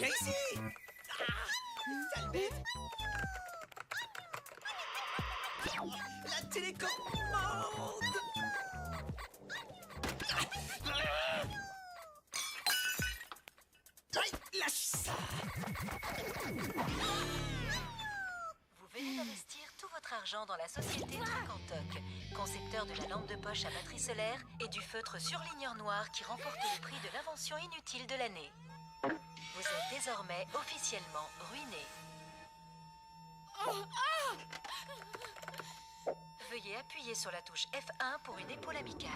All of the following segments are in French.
Viens ici. Sale bête. La télécommande. Aïe, lâche ça. Vous venez d'investir tout votre argent dans la société Tricantoc, concepteur de la lampe de poche à batterie solaire et du feutre surligneur noir qui remporte le prix de l'invention inutile de l'année. Vous êtes désormais officiellement ruiné. Veuillez appuyer sur la touche F1 pour une épaule amicale.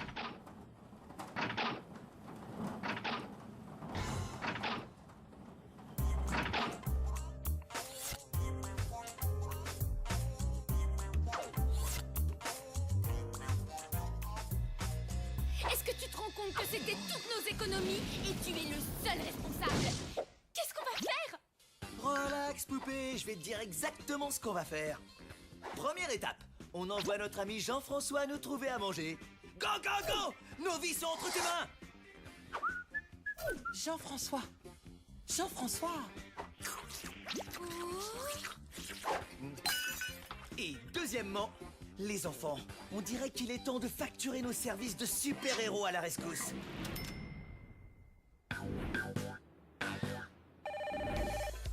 Est-ce que tu te rends compte que c'était toutes nos économies et tu es le seul responsable? Qu'est-ce qu'on va faire? Relax, poupée, je vais te dire exactement ce qu'on va faire. Première étape, on envoie notre ami Jean-François nous trouver à manger. Go, go, go! Nos vies sont entre tes mains! Jean-François. Jean-François. Et deuxièmement, les enfants, on dirait qu'il est temps de facturer nos services de super-héros à la rescousse.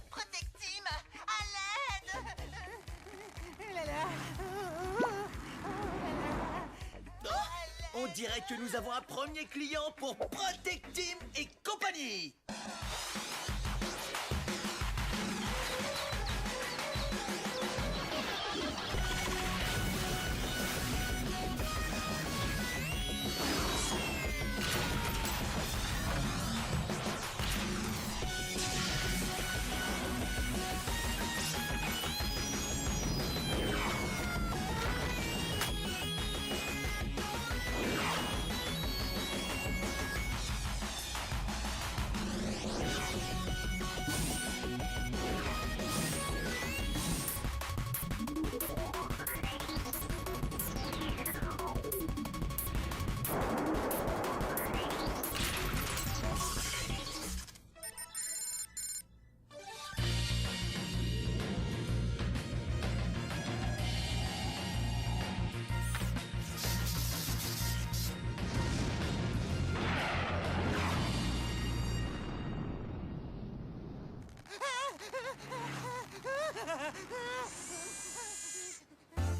Protecteam, à l'aide! On dirait que nous avons un premier client pour Protecteam et compagnie.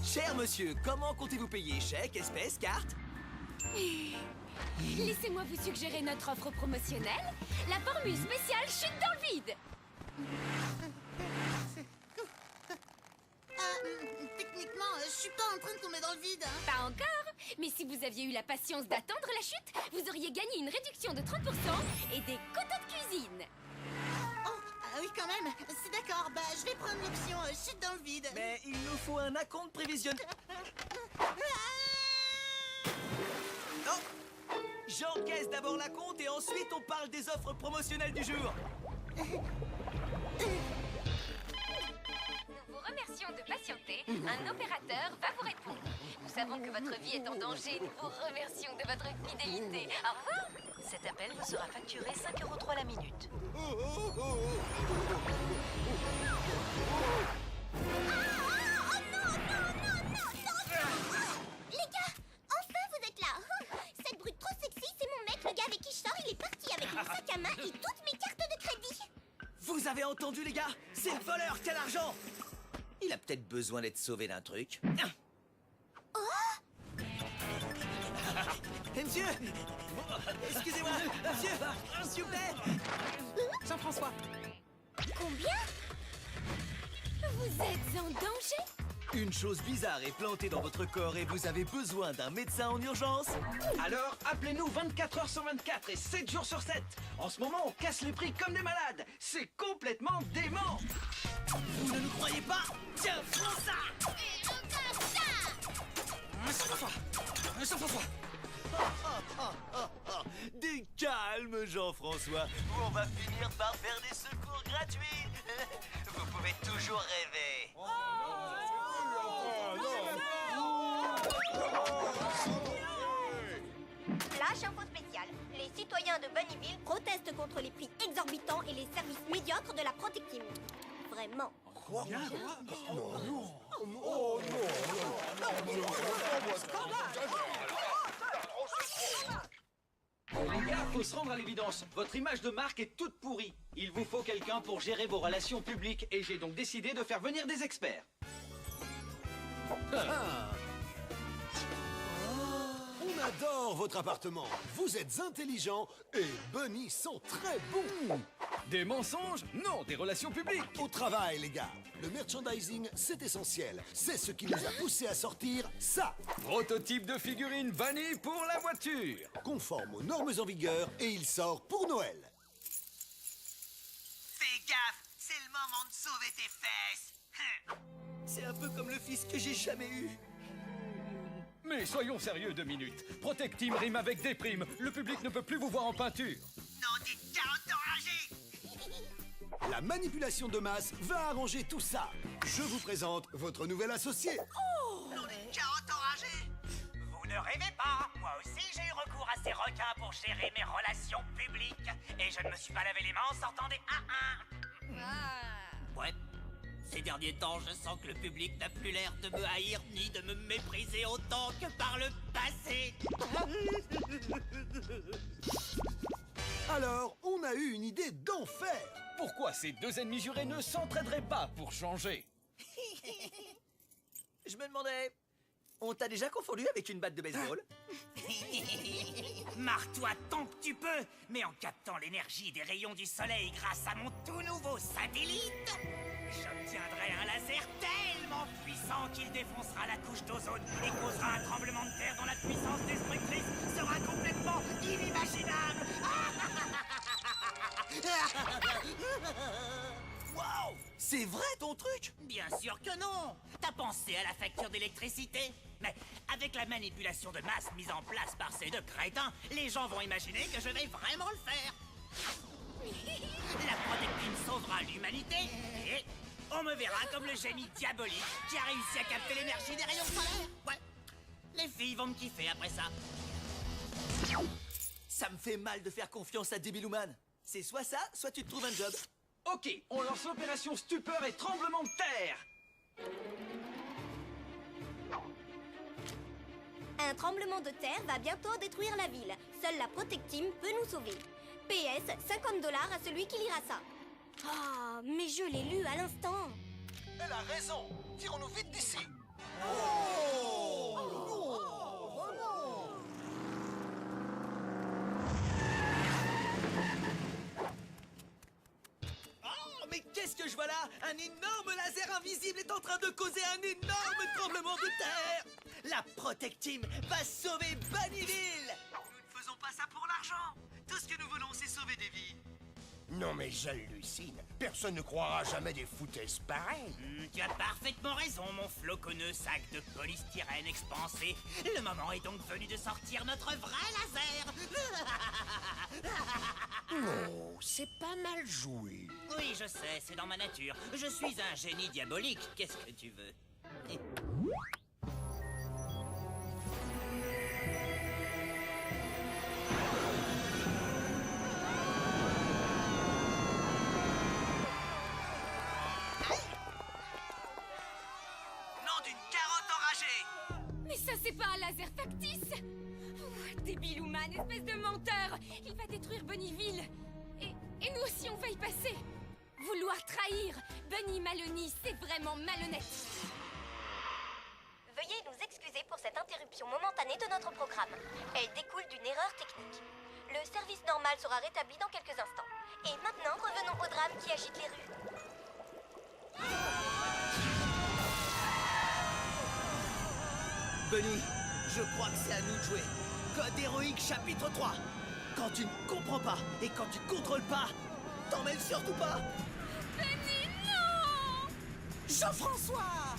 Cher monsieur, comment comptez-vous payer? Chèque, espèce, carte? Laissez-moi vous suggérer notre offre promotionnelle, la formule spéciale chute dans le vide. Techniquement, je suis pas en train de tomber dans le vide. Hein. Pas encore, mais si vous aviez eu la patience d'attendre la chute, vous auriez gagné une réduction de 30% et des quotas de cuisine. Oh, oui, quand même. C'est d'accord. Bah, je vais prendre l'option chute dans le vide. Mais il nous faut un acompte prévisionnel. Non! J'encaisse d'abord l'acompte et ensuite on parle des offres promotionnelles du jour. Nous vous remercions de patienter. Un opérateur va vous répondre. Nous savons que votre vie est en danger. Nous vous remercions de votre fidélité. Au revoir. Cet appel vous sera facturé 5,3 € la minute. Les gars, enfin vous êtes là. Cette brute trop sexy, c'est mon mec, le gars avec qui je sors. Il est parti avec mon sac à main et toutes mes cartes de crédit. Vous avez entendu les gars? C'est le voleur qui a l'argent. Il a peut-être besoin d'être sauvé d'un truc. Eh, monsieur! Excusez-moi, monsieur! S'il vous plaît! Jean-François. Combien? Vous êtes en danger? Une chose bizarre est plantée dans votre corps et vous avez besoin d'un médecin en urgence? Alors, appelez-nous 24 heures sur 24 et 7 jours sur 7. En ce moment, on casse les prix comme des malades. C'est complètement dément. Vous ne nous croyez pas? Tiens, prends ça! Et regarde ça! Jean-François! Jean-François! Du calme, Jean-François. On va finir par faire des secours gratuits. Vous pouvez toujours rêver. Flash info spéciale. Les citoyens de Bunnyville protestent contre les prix exorbitants et les services médiocres de la Protecteam. Vraiment. Les gars, faut se rendre à l'évidence. Votre image de marque est toute pourrie. Il vous faut quelqu'un pour gérer vos relations publiques et j'ai donc décidé de faire venir des experts. On adore votre appartement. Vous êtes intelligent et Bunny sent très bon. Des mensonges? Non, des relations publiques. Au travail, les gars. Le merchandising, c'est essentiel. C'est ce qui nous a poussé à sortir ça, Prototype de figurine Bunny pour la voiture. conforme aux normes en vigueur, et il sort pour Noël. Fais gaffe, c'est le moment de sauver tes fesses. C'est un peu comme le fils que j'ai jamais eu. Mais soyons sérieux 2 minutes. Protecteam rime avec déprime. Le public ne peut plus vous voir en peinture. Non, des carottes enragées. La manipulation de masse va arranger tout ça. Je vous présente votre nouvel associé. Non, des carottes enragées. Vous ne rêvez pas, moi aussi j'ai eu recours à ces requins pour gérer mes relations publiques. Et je ne me suis pas lavé les mains en sortant des 1-1. Ouais, ces derniers temps, je sens que le public n'a plus l'air de me haïr ni de me mépriser autant que par le passé. Alors, on a eu une idée d'enfer. Pourquoi ces 2 ennemis jurés ne s'entraideraient pas pour changer? Je me demandais, on t'a déjà confondu avec une batte de baseball? Marre-toi tant que tu peux, mais en captant l'énergie des rayons du soleil grâce à mon tout nouveau satellite, j'obtiendrai un laser tellement puissant qu'il défoncera la couche d'ozone et causera un tremblement de terre dont la puissance destructrice sera complètement inimaginable. Waouh, c'est vrai ton truc? Bien sûr que non. T'as pensé à la facture d'électricité? Mais avec la manipulation de masse mise en place par ces 2 crétins, les gens vont imaginer que je vais vraiment le faire. La Protecteam sauvera l'humanité et on me verra comme le génie diabolique qui a réussi à capter l'énergie des rayons solaires. Ouais, les filles vont me kiffer après ça. Ça me fait mal de faire confiance à Debilouman. C'est soit ça, soit tu te trouves un job. Ok, on lance l'opération stupeur et tremblement de terre. Un tremblement de terre va bientôt détruire la ville. Seule la Protecteam peut nous sauver. PS, $50 à celui qui lira ça. Ah, mais je l'ai lu à l'instant. Elle a raison. Tirons-nous vite d'ici. Oh, mais qu'est-ce que je vois là? Un énorme laser invisible est en train de causer un énorme tremblement de terre. La Protecteam va sauver Bunnyville. Nous ne faisons pas ça pour l'argent. Tout ce que nous voulons, c'est sauver des vies. Non mais j'hallucine. Personne ne croira jamais des foutaises pareilles. Tu as parfaitement raison, mon floconneux sac de polystyrène expansé. Le moment est donc venu de sortir notre vrai laser. Non, c'est pas mal joué. Oui, je sais, c'est dans ma nature. Je suis un génie diabolique. Qu'est-ce que tu veux? Nom d'une carotte enragée. Mais ça, c'est pas un laser factice! Debilouman, espèce de menteur! Il va détruire Bunnyville! Et nous aussi, on va y passer! Vouloir trahir Bunny Maloney, c'est vraiment malhonnête! Veuillez nous excuser pour cette interruption momentanée de notre programme. Elle découle d'une erreur technique. Le service normal sera rétabli dans quelques instants. Et maintenant, revenons au drame qui agite les rues. Bunny, je crois que c'est à nous de jouer. Code héroïque chapitre 3. Quand tu ne comprends pas et quand tu contrôles pas, t'en mêles surtout pas. Bunny, non! Jean-François!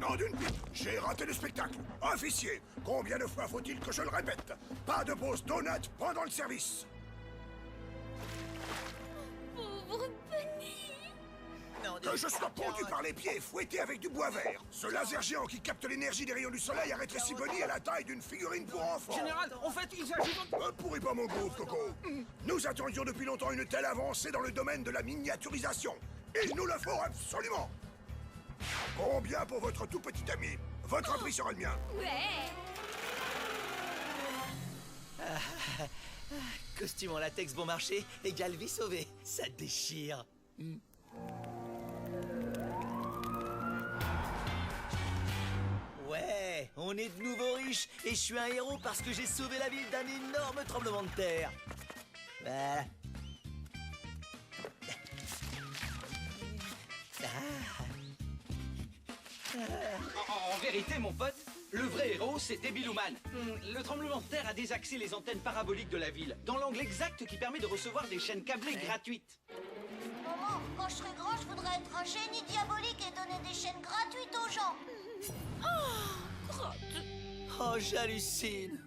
Non d'une pipe, j'ai raté le spectacle. Officier, combien de fois faut-il que je le répète? Pas de pause donut pendant le service. Pauvre Bunny. Non, Que je sois pendu par les pieds et fouetté avec du bois vert. Ce laser géant qui capte l'énergie des rayons du soleil a rétréci Bunny à la taille d'une figurine pour enfants. Général, en fait, il s'agit de... Pourris pas mon groupe, Coco. Nous attendions depuis longtemps une telle avancée dans le domaine de la miniaturisation. Il nous le faut absolument. Combien pour votre tout petit ami? Votre prix sera le mien. Ouais. Costume en latex bon marché égale vie sauvée. Ça déchire. Ouais, on est de nouveau riches et je suis un héros parce que j'ai sauvé la ville d'un énorme tremblement de terre. Voilà. En vérité, mon pote, le vrai héros, c'est Debbie Luman. Le tremblement de terre a désaxé les antennes paraboliques de la ville, dans l'angle exact qui permet de recevoir des chaînes câblées gratuites. Maman, quand je serai grand, je voudrais être un génie diabolique et donner des chaînes gratuites aux gens. Oh, j'hallucine.